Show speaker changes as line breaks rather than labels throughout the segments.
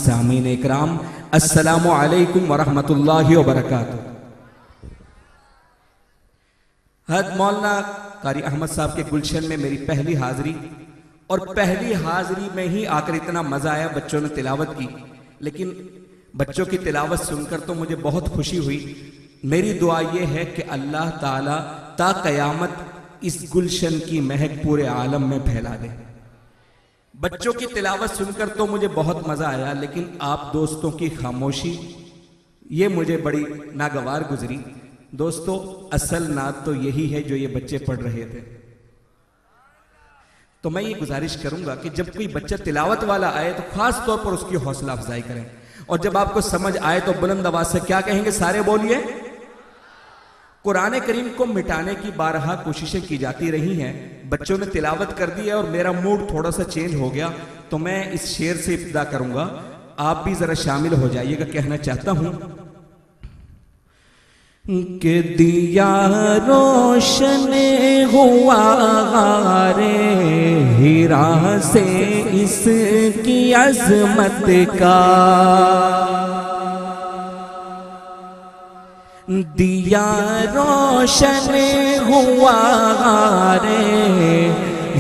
सामीन इकराम, अस्सलामु अलैकुम वरहमतुल्लाहि वबरकातुहू। हज़रत मौलाना कारी अहमद साहब के गुलशन में मेरी पहली हाजिरी, और पहली हाजिरी में ही आकर इतना मजा आया। बच्चों ने तिलावत की, लेकिन बच्चों की तिलावत सुनकर तो मुझे बहुत खुशी हुई। मेरी दुआ यह है कि अल्लाह ताला ता क़यामत इस गुलशन की महक पूरे आलम में फैला दे। बच्चों की तिलावत सुनकर तो मुझे बहुत मजा आया, लेकिन आप दोस्तों की खामोशी ये मुझे बड़ी नागवार गुजरी। दोस्तों, असल नात तो यही है जो ये बच्चे पढ़ रहे थे। तो मैं ये गुजारिश करूंगा कि जब कोई बच्चा तिलावत वाला आए तो खास तौर पर उसकी हौसला अफजाई करें, और जब आपको समझ आए तो बुलंद आवाज से क्या कहेंगे, सारे बोलिए। कुरान करीम को मिटाने की बारहा कोशिशें की जाती रही हैं, बच्चों ने तिलावत कर दी है और मेरा मूड थोड़ा सा चेंज हो गया, तो मैं इस शेर से इब्तिदा करूंगा, आप भी जरा शामिल हो जाइएगा। कहना चाहता हूं कि दिया रोशन हुआ रे हीरा से इसकी अजमत का, दिया रोशन हुआ रे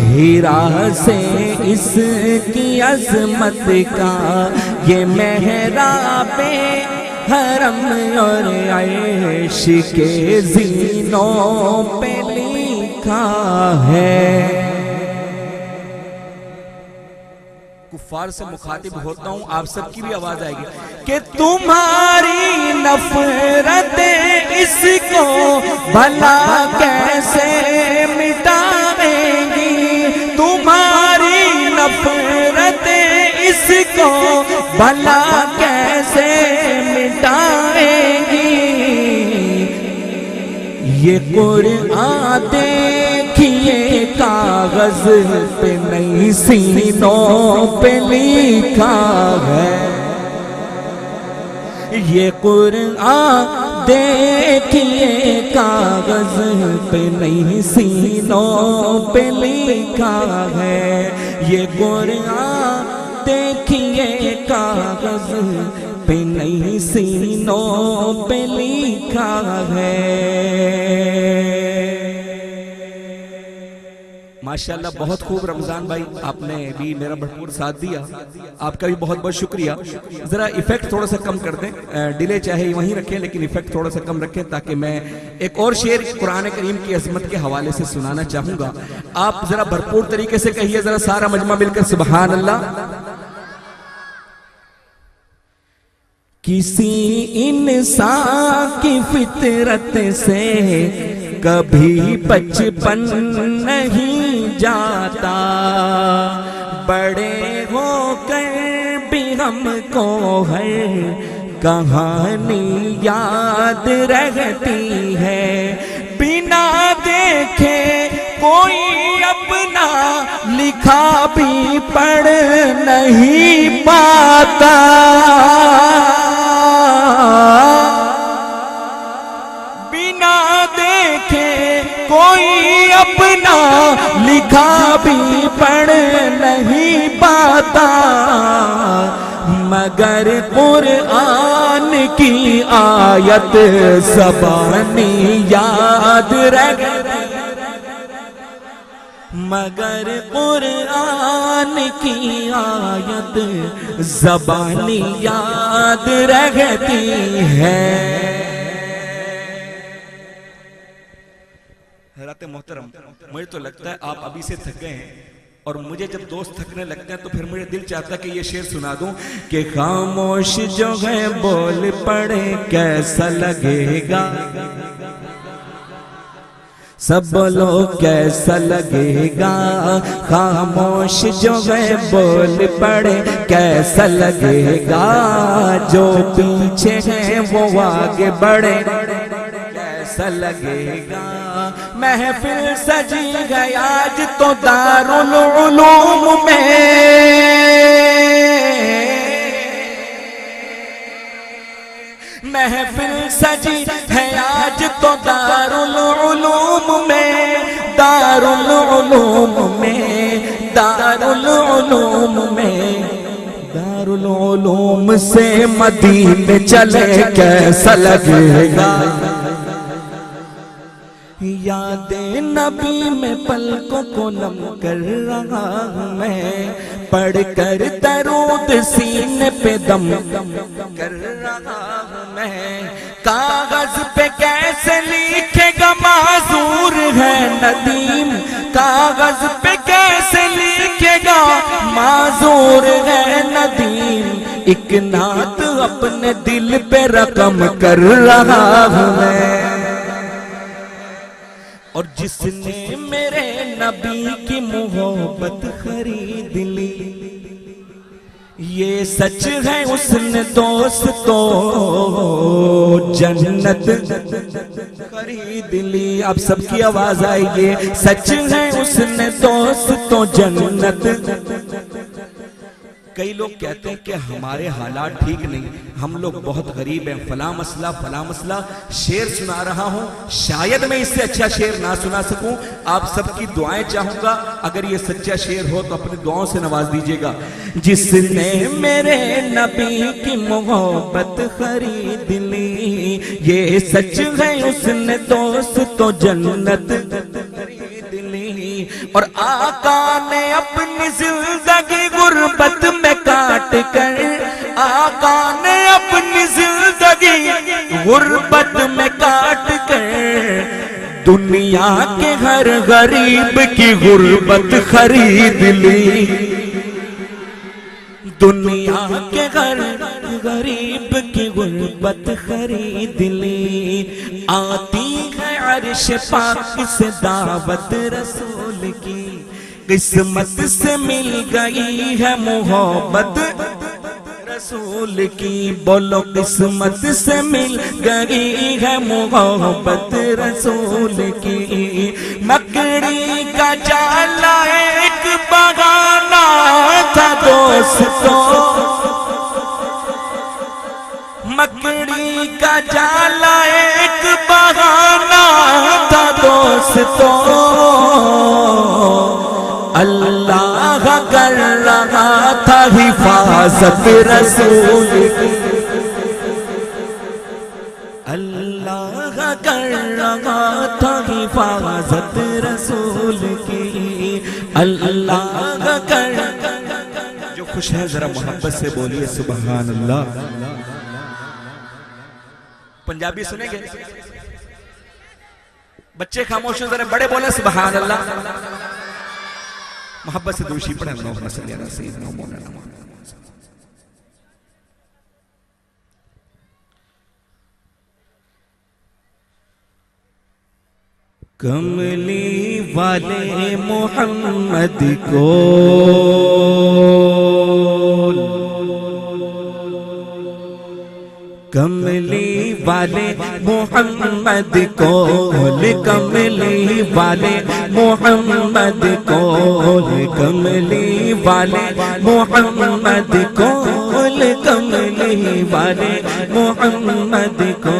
हीरा से इसकी अजमत का, ये मेहराबे हरम और ऐश के ज़ीनों पे लिखा है। कुफ्फार से मुखातिब होता हूं, आप सबकी भी आवाज आएगी कि तुम्हारी नफरत इसको भला कैसे मिटाएंगी, तुम्हारी नफरत इसको भला कैसे मिटाएंगी। ये कुरान देखिए कागज पे नहीं सीनों पे लिखा है, ये कुरान देखिए कागज पे नहीं सीनों पे लिखा है, ये कुरान देखिए कागज पे नहीं सीनों पे लिखा है। माशाल्लाह, बहुत खूब रमजान भाई, आपने भी मेरा भरपूर साथ दिया, आपका भी बहुत बहुत शुक्रिया। जरा इफेक्ट थोड़ा सा कम कर दें, डिले चाहे वहीं रखें लेकिन इफेक्ट थोड़ा सा कम रखें, ताकि मैं एक और शेर कुरान करीम की अजमत के हवाले से सुनाना चाहूंगा। आप जरा भरपूर तरीके से कहिए, जरा सारा मजमा मिलकर सुभान अल्लाह। किसी इंसान की फितरत से कभी बचपन नहीं जाता, बड़े होकर भी हमको है कहानी याद रहती है, बिना देखे कोई अपना लिखा भी पढ़ नहीं पाता, बिना देखे कोई अपना लिखा भी पढ़ नहीं पाता, मगर कुरान की आयत ज़बानी याद रखती, मगर कुरान की आयत ज़बानी याद रहती है। हज़रत मोहतरम, मुझे तो लगता है आप अभी से थक गए हैं, और मुझे जब दोस्त थकने लगते हैं तो फिर मुझे दिल चाहता है कि ये शेर सुना दूं कि खामोश जो है बोल पड़े कैसा लगेगा, सब लोग कैसा लगेगा, खामोश जो है बोल पड़े कैसा लगेगा, जो पीछे है वो आगे बढ़े कैसा लगेगा, महफिल सजी है आज तो दारुल उलूम में, महफिल सजी है आज तो दारुल उलूम में, दारुल उलूम में, दारुल उलूम में, दारुल उलूम से मदीने चले कैसा लगेगा। यादें नबी में पलकों को नम कर रहा हूँ मैं, पढ़ कर दरूद सीने पे दम कर रहा हूँ मैं। कागज पे कैसे लिखेगा माजूर है नदीम, कागज पे कैसे लिखेगा माजूर है नदीम। एक नात अपने दिल पे रकम कर रहा हूँ मैं। और जिसने मेरे नबी की मोहब्बत खरीद ली, ये सच है उसने दोस्तों जन्नत खरीद ली। आप सबकी आवाज आएगी, सच है उसने दोस्तों जन्नत। कई लोग कहते हैं कि हमारे हालात ठीक नहीं, हम लोग बहुत गरीब हैं, फला मसला। शेर सुना रहा हूं, शायद मैं इससे अच्छा शेर ना सुना सकूं। आप सबकी दुआएं चाहूंगा, अगर ये सच्चा शेर हो तो अपनी दुआओं से नवाज दीजिएगा। जिसने मेरे नबी की मोहब्बत खरीद ली, ये सच है उसने दोस्तों जन्नत खरीद ली। और आका ने अपनी जिंदगी गुर्बत में काट कर, आका ने अपनी जिंदगी गुर्बत में काट कर दुनिया के हर गरीब की गुर्बत खरीद ली। दुनिया के हर गरीब की गुर्बत खरीद ली। आती है अर्श पाक से दावत रसूल की, किस्मत से मिल गई है मोहब्बत रसूल की। बोलो किस्मत से मिल गई है मोहब्बत रसूल की। मकड़ी का जाला एक बहाना था दोस्तों, मकड़ी का जाला एक बहाना था दोस्तों। अल्लाह कर रहा था हिफाजत रसूल की, अल्लाह कर रहा था हिफाजत रसूल की। अल्लाह कर, जो खुश है जरा मोहब्बत से बोलिए सुभान अल्लाह। पंजाबी सुनेंगे? बच्चे खामोश हो जरा, बड़े बोले सुभान अल्लाह। मोहब्बत से दूषी पढ़े मोहम्मद सल्लल्लाहु अलैहि वसल्लम। कमली वाले मोहम्मद को कमली वाले मोहम्मद को, कमली वाले मोहम्मद को, कमली वाले मोहम्मद को, कमली वाले मोहम्मद को।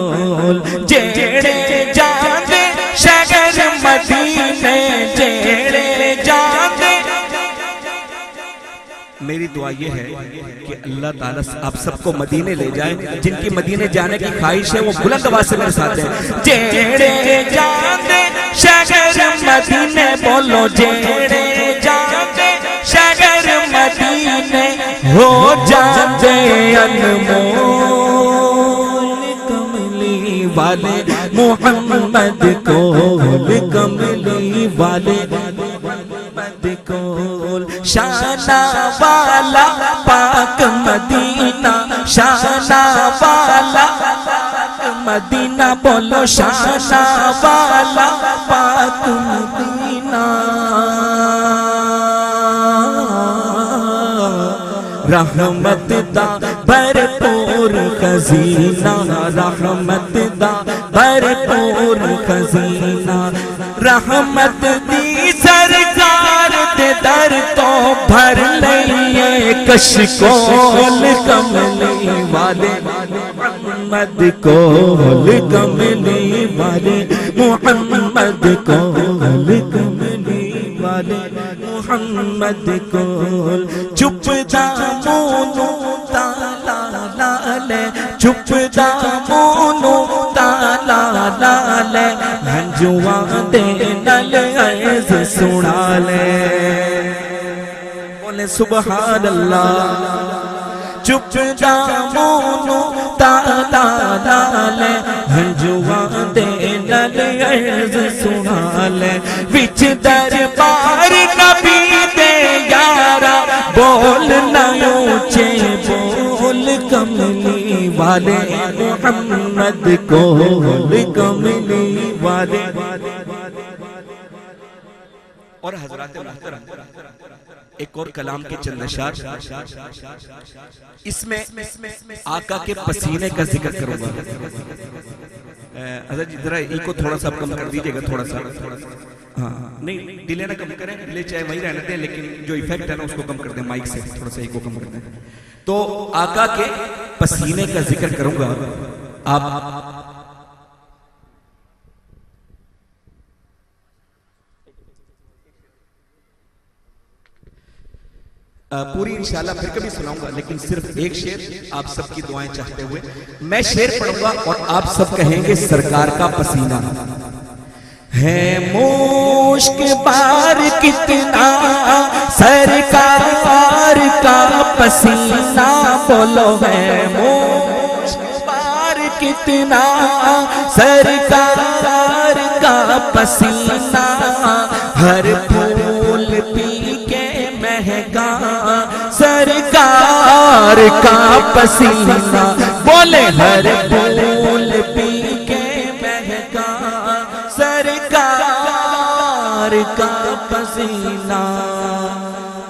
जेड़े जाने शहर मदीने, जेड़े जाने। मेरी दुआ ये है कि अल्लाह ताला आप सबको मदीने ले जाए। जिनकी मदीने जाने की ख्वाहिश है वो बुलंद आवाज से मेरे साथ है। जेड़े जाने शहर मदीने, बोलो जेड़े जाने शहर मदीने हो जाते अनमोल। कमली वाले मोहम्मद को, कमली वाले मोहम्मद को। शाना वाला पाक मदीना, शाना वाला पाक मदीना, बोलो शाना वाला पाक मदीना। रहमत दा भरपूर खजीना, रहमत दा भरपूर खजीना। रहमत दी सरकार दे दर तो भर लइए कशकोल। कमली वाले मोहम्मद को, कमली वाले मोहम्मद को, कमली वाले मोहम्मद को। चुप जामो ले चुप दामोनो ताला लाले हंजुआ दे नल ऐज सुना ले बोले सुभान अल्लाह चुप दामोनो ताला लाले हंजुआ दे नल ऐज सुना ले विच दरबार नबी दे यारा बोल ना ऊंचे बोल कमली वाले मोहम्मद को कमली वाले। और हजरात मोहतरम एक और कलाम के चंद अशार, इसमें आका के पसीने का जिक्र करूंगा। हजरत जी जरा इको थोड़ा सा कम कर दीजिएगा, थोड़ा सा। हाँ नहीं डिले ना कम करें, डिले चाहे वही रहने दें लेकिन जो इफेक्ट है ना उसको कम कर दें, माइक से थोड़ा सा इको कम कर दें। तो आका के पसीने का जिक्र करूंगा। आप पूरी इंशाल्लाह फिर कभी सुनाऊंगा, लेकिन सिर्फ एक शेर आप सबकी दुआएं चाहते हुए मैं शेर पढ़ूंगा और आप सब कहेंगे सरकार का पसीना है मुश्क बार कितना सरकार का पसीना, बोलो है मुश्क बार कितना सरकार का पसीना, हर फूल पी के महका सरकार का पसीना, बोले हर फूल पी के महका सरकार का पसीना।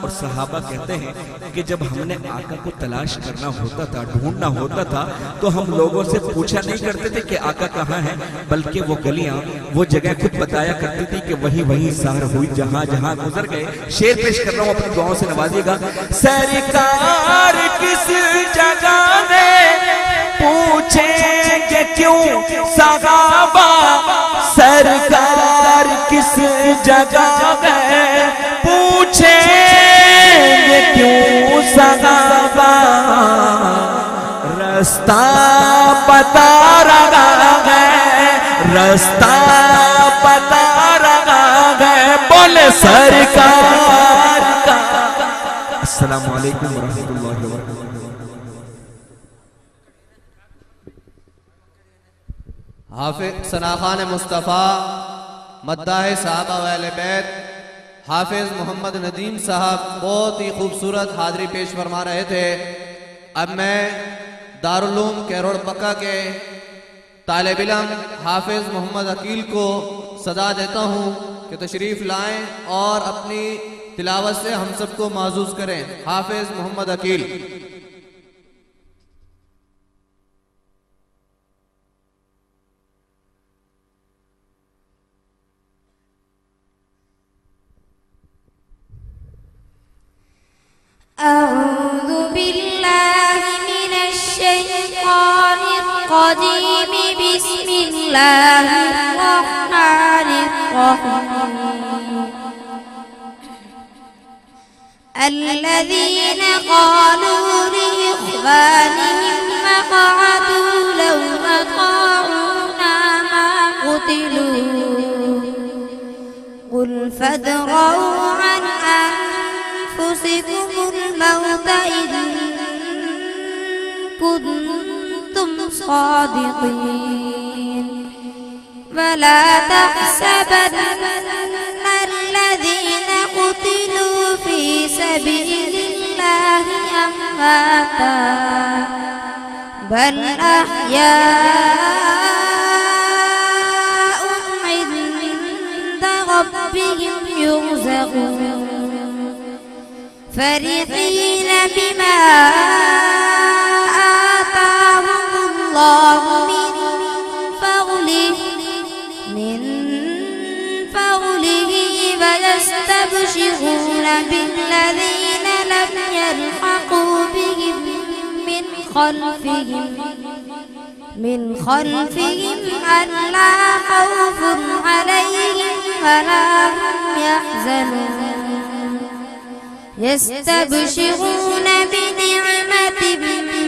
और सहाबा कहते हैं कि जब हमने आका को तलाश करना होता था, ढूंढना होता था, तो हम लोगों से पूछा नहीं करते थे कि आका कहाँ है, बल्कि वो गलियां वो जगह खुद बताया करती थी कि वही वही सैर हुई जहां जहां गुजर गए। शेर पेश कर रहा हूं, अपनी दुआओं से नवाजिएगा। सरकार किस जगह है पूछेंगे क्यों सहाबा, सरकार किस जगह है पूछेंगे क्यों सहाबा, रास्ता बता रहा है, रास्ता बता रहा है, बोले सरकार का। अस्सलामु अलैकुम वरहमतुल्लाहि वबरकातुहू।
हाफिज सनाखान मुस्तफ़ा मद्दाह साहबा वाले बैत हाफिज मोहम्मद नदीम साहब बहुत ही खूबसूरत हाज़री पेश फरमा रहे थे। अब मैं दारुल उलूम कैरोड़ पक्का के तालिब इल्म हाफिज मोहम्मद अकील को सदा देता हूँ कि तशरीफ़ लाएं और अपनी तिलावत से हम सबको माजूज़ करें। हाफिज मोहम्मद अकील।
अऊज़ु बिल्लाहि मिनश शैतानिर रजीम, बिस्मिल्लाहिर रहमानिर रहीम। अल्लज़ीना क़ालू लिइख़वानिहिम वक़अदू लौ अताऊना मा क़ुतिलू क़ुल फ़द्रऊ अन अनफुसिकुमुल मौत इन कुन्तुम सादिक़ीन वला तहसबन्ना अल्लज़ीना क़ुतिलू फ़ी सबीलिल्लाहि अम्वाता बल अहयाउन इंद रब्बिहिम युरज़क़ून फरीक़ीन बिमा आताहुमुल्लाहु मिन फज़लिही वयस्तबशिरून बिल्लज़ीन lump यल्हक़ू बिहिम min khalfihim alla khawfun alayhim wala hum yahzanun yastabshiruna bi ni'matin min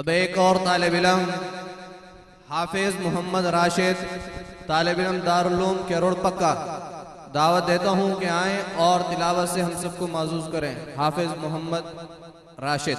अब एक और तालिब इल्म हाफिज मोहम्मद राशिद, तालिब इल्म दारुल उलूम केरोड़ पक्का, दावत देता हूँ कि आएँ और तिलावत से हम सबको माजूज करें। हाफिज मोहम्मद राशिद।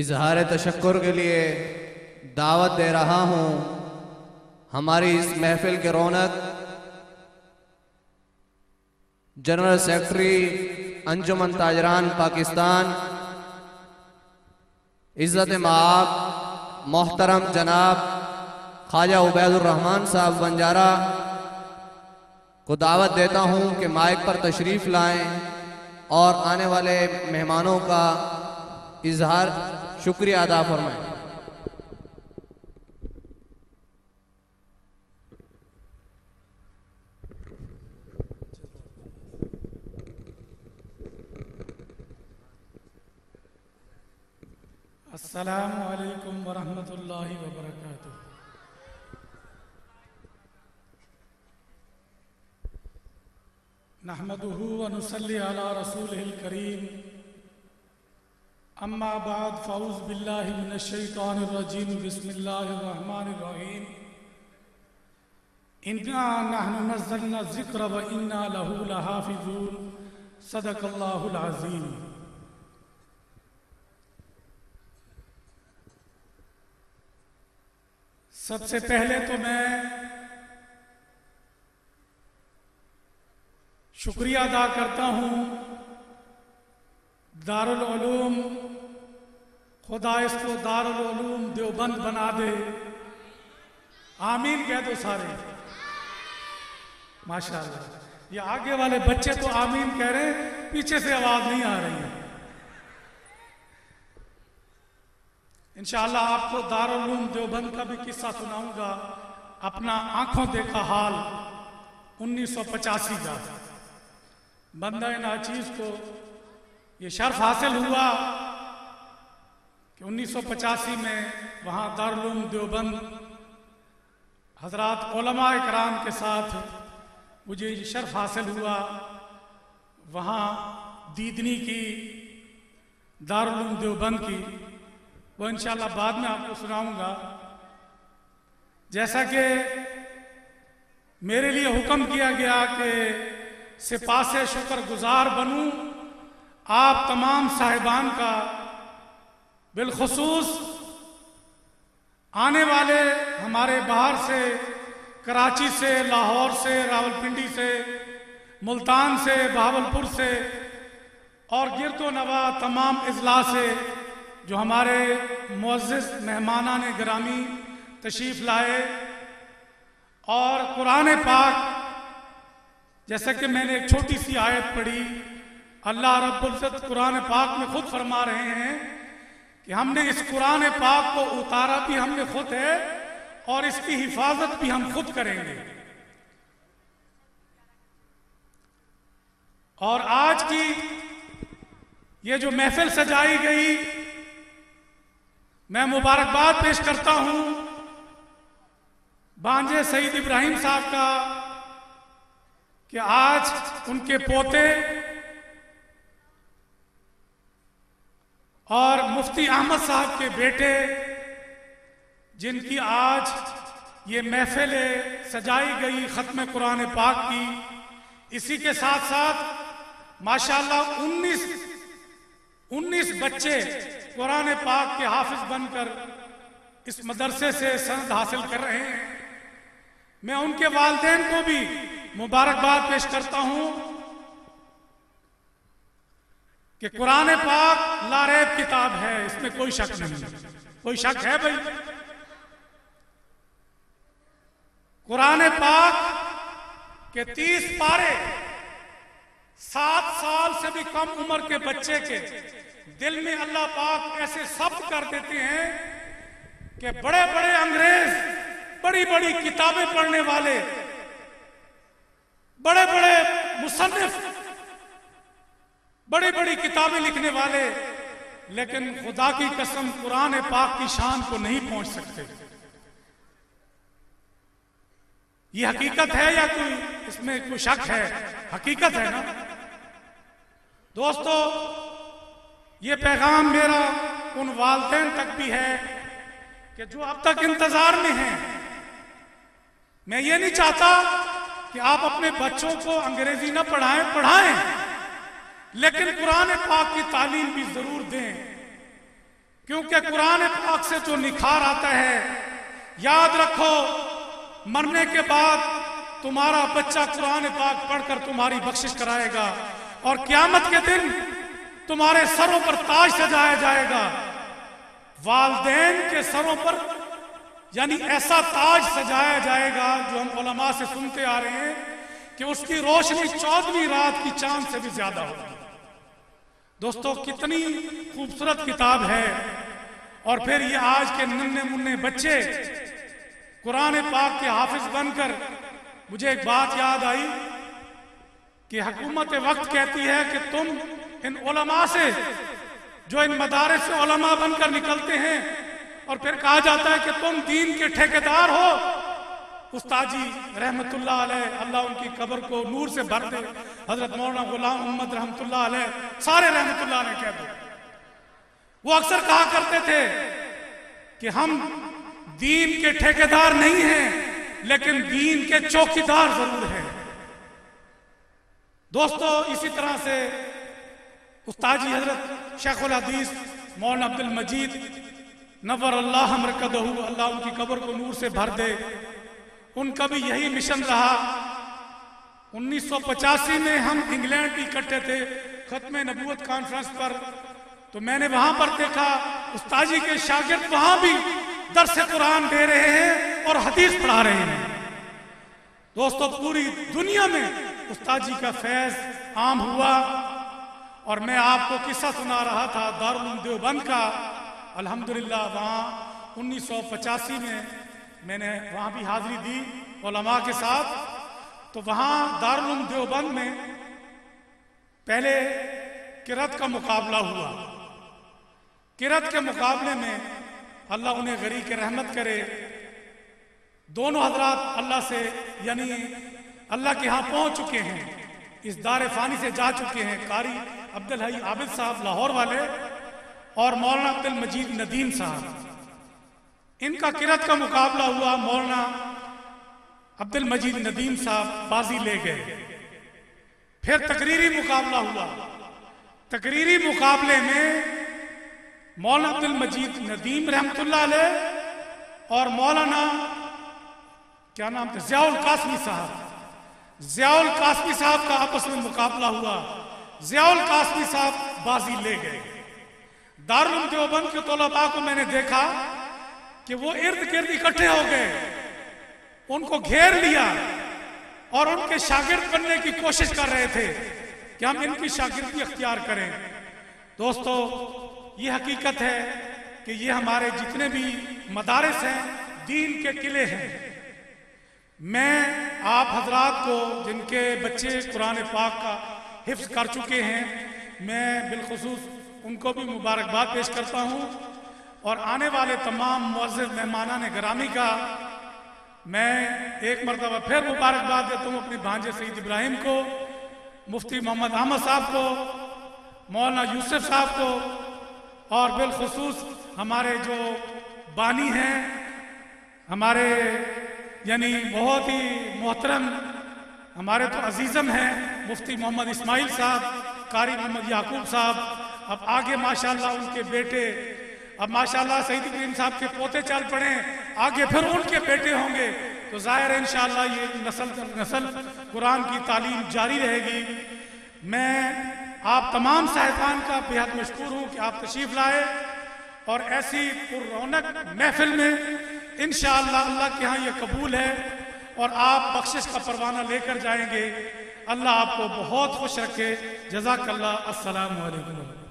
इजहार तशक्कुर के लिए दावत दे रहा हूँ हमारी इस महफिल के रौनक जनरल सेक्रेटरी अंजुमन ताजरान पाकिस्तान इज़्ज़त माब मोहतरम जनाब ख्वाजा उबैदुर रहमान साहब बंजारा को दावत देता हूँ कि माइक पर तशरीफ़ लाएं और आने वाले मेहमानों का इजहार शुक्रिया अदा फरमाएं।
अस्सलामु अलैकुम वरहमतुल्लाहि वबरकातुह। नहमदुहु व नुसल्ली अला रसूलिहिल करीम अम्मा बाद फ़ऊज़ बिल्लाहि मिनश शैतानिर रजीम बिस्मिल्लाहिर रहमानिर रहीम इन्ना नहनु नज़्ज़लना ज़िक्र व इन्ना लहू लहाफ़िज़ून। सदक़ल्लाहुल अज़ीम। सबसे पहले तो मैं शुक्रिया अदा करता हूँ दारुल उलूम, खुदा इसको दारुल उलूम देवबंद बना दे। आमीन कह दो सारे। माशाअल्लाह, ये आगे वाले बच्चे तो आमीन कह रहे हैं, पीछे से आवाज नहीं आ रही है। इंशाअल्लाह आपको दारुल उलूम देवबंद का भी किस्सा सुनाऊंगा, अपना आंखों देखा हाल 1985 का। बंदा नाचीज को ये शर्फ हासिल हुआ कि 1985 में वहाँ दारुल उलूम देवबंद हजरात उलमा इकराम के साथ मुझे ये शर्फ हासिल हुआ, वहाँ दीदनी की दारुल उलूम देवबंद की। वो इंशाअल्लाह बाद में आपको सुनाऊंगा। जैसा कि मेरे लिए हुक्म किया गया कि सिपासे शुक्र गुजार बनूं आप तमाम साहिबान का, बिलखुसूस आने वाले हमारे बाहर से, कराची से, लाहौर से, रावलपिंडी से, मुल्तान से, बहावलपुर से और गिरदो नवा तमाम अजला से जो हमारे मुअज़्ज़िज़ मेहमानान गिरामी तशरीफ़ लाए। और कुरान पाक, जैसा कि मैंने एक छोटी सी आयत पढ़ी, अल्लाह रब्बुल इज़्ज़त कुरान पाक में खुद फरमा रहे हैं कि हमने इस कुरान पाक को उतारा भी हमने खुद है और इसकी हिफाजत भी हम खुद करेंगे। और आज की ये जो महफिल सजाई गई, मैं मुबारकबाद पेश करता हूं बांजे सईद इब्राहिम साहब का कि आज उनके पोते और मुफ्ती अहमद साहब के बेटे, जिनकी आज ये महफिल सजाई गई खत्म कुरान पाक की, इसी के साथ साथ माशाअल्लाह 19 बच्चे कुरान पाक के हाफिज बनकर इस मदरसे से सनद हासिल कर रहे हैं। मैं उनके वालिदैन को भी मुबारकबाद पेश करता हूं कि कुरान पाक लारैब किताब है, इसमें कोई शक नहीं। कोई शक है भाई? कुरान पाक के 30 पारे 7 साल से भी कम उम्र के बच्चे के दिल में अल्लाह पाक ऐसे शब्द कर देते हैं कि बड़े बड़े अंग्रेज, बड़ी बड़ी किताबें पढ़ने वाले, बड़े बड़े मुसन्निफ, बड़ी बड़ी किताबें लिखने वाले, लेकिन खुदा की कसम कुरान पाक की शान को नहीं पहुंच सकते। ये हकीकत है या कोई इसमें कोई शक है? हकीकत है ना दोस्तों। ये पैगाम मेरा उन वालिदैन तक भी है कि जो अब तक इंतजार में हैं। मैं ये नहीं चाहता कि आप अपने बच्चों को अंग्रेजी ना पढ़ाएं, लेकिन कुरान पाक की तालीम भी जरूर दें, क्योंकि कुरान पाक से जो निखार आता है, याद रखो मरने के बाद तुम्हारा बच्चा कुरान पाक पढ़कर तुम्हारी बख्शिश कराएगा और क़यामत के दिन तुम्हारे सरों पर ताज सजाया जाएगा। वालिदैन के सरों पर यानी ऐसा ताज सजाया जाएगा जो हम उलमा से सुनते आ रहे हैं कि उसकी रोशनी 14वीं रात की चांद से भी ज्यादा होगी। दोस्तों, कितनी खूबसूरत किताब है। और फिर ये आज के नन्हे मुन्ने बच्चे कुरान पाक के हाफिज बनकर, मुझे एक बात याद आई कि हुकूमत वक्त कहती है कि तुम इन उलमा से, जो इन मदारिस से उलमा बनकर निकलते हैं, और फिर कहा जाता है कि तुम दीन के ठेकेदार हो। उस्ताद जी रहमतुल्लाह अलैह, अल्लाह उनकी कब्र को नूर से भर दे, हजरत मौलाना गुलाम मोहम्मद रहमतुल्लाह अलैह, सारे रहमतुल्लाह अलैह कह दो। वो अक्सर कहा करते थे कि हम दीन के ठेकेदार नहीं हैं, लेकिन दीन के चौकीदार जरूर हैं। दोस्तों, इसी तरह से उस्तादी हजरत शेखुल हदीस मौलाना अब्दुल मजीद नव्वर अल्लाह मरकदहू, अल्लाह उनकी कब्र को नूर से भर दे, उनका भी यही मिशन रहा। 1985 में हम इंग्लैंड इकट्ठे थे खत्म नबूवत कॉन्फ्रेंस पर, तो मैंने वहां पर देखा उस्तादी के शागिर्द वहां भी दर्स कुरान दे रहे हैं और हदीस पढ़ा रहे हैं। दोस्तों, पूरी दुनिया में उस्तादी का फैज आम हुआ। और मैं आपको किस्सा सुना रहा था दारुल उलूम देवबंद का। अल्हम्दुलिल्लाह वहाँ 1985 में मैंने वहाँ भी हाजिरी दी उलमा के साथ। तो वहाँ दारुल उलूम देवबंद में पहले किरत का मुकाबला हुआ। किरत के मुकाबले में अल्लाह उन्हें गरी के रहमत करे, दोनों हजरात अल्लाह से यानी अल्लाह के यहाँ पहुँच चुके हैं, इस दार फानी से जा चुके हैं। कारी अब्दुल हई आबिद साहब लाहौर वाले और मौलाना अब्दुल मजीद नदीम साहब, इनका किरत का मुकाबला हुआ। मौलाना अब्दुल मजीद नदीम साहब बाजी ले गए। फिर तकरीरी मुकाबला हुआ। तकरीरी मुकाबले में मौलाना अब्दुल मजीद नदीम रहमतुल्लाह अलैह और मौलाना क्या नाम था ज़ियाउल कासमी साहब, ज़ियाउल कासमी साहब का आपस में मुकाबला हुआ। ज़ियाउल कासमी साहब बाजी ले गए। दारुल उलूम देवबंद के तलबा को मैंने देखा कि वो इर्द गिर्द इकट्ठे हो गए, उनको घेर लिया और उनके शागिर्द बनने की कोशिश कर रहे थे कि हम इनकी शागिर्दी अख्तियार करें। दोस्तों, ये हकीकत है कि ये हमारे जितने भी मदारिस हैं दीन के किले हैं। मैं आप हजरात को जिनके बच्चे कुरान पाक का हिफ्ज कर चुके हैं, मैं बिलखुसूस उनको भी मुबारकबाद पेश करता हूँ। और आने वाले तमाम मुअज़्ज़िज़ मेहमानान गिरामी का मैं एक मरतबा फिर मुबारकबाद देता हूँ अपने भांजे सईद इब्राहिम को, मुफ्ती मोहम्मद अहमद साहब को, मौलाना यूसुफ साहब को और बिलखुसूस हमारे जो बानी हैं, हमारे यानी बहुत ही मोहतरम हमारे तो अजीज़म हैं मुफ्ती मोहम्मद इस्माइल साहब, कारी मोहम्मद याकूब साहब। अब आगे माशाल्लाह उनके बेटे, अब माशाल्लाह सईद इब्राहिम साहब के पोते चल पड़े, आगे फिर उनके बेटे होंगे। तो ज़ाहिर है इंशाअल्लाह ये नस्ल कुरान की तालीम जारी रहेगी। मैं आप तमाम साहिबान का बेहद मशकूर हूँ कि आप तशरीफ़ लाए और ऐसी पुररौनक महफिल में इंशाअल्लाह अल्लाह के यहाँ ये कबूल है और आप बख्शिश का परवाना लेकर जाएंगे। अल्लाह आपको बहुत खुश रखे। जज़ाकल्लाह। अस्सलामु अलैकुम।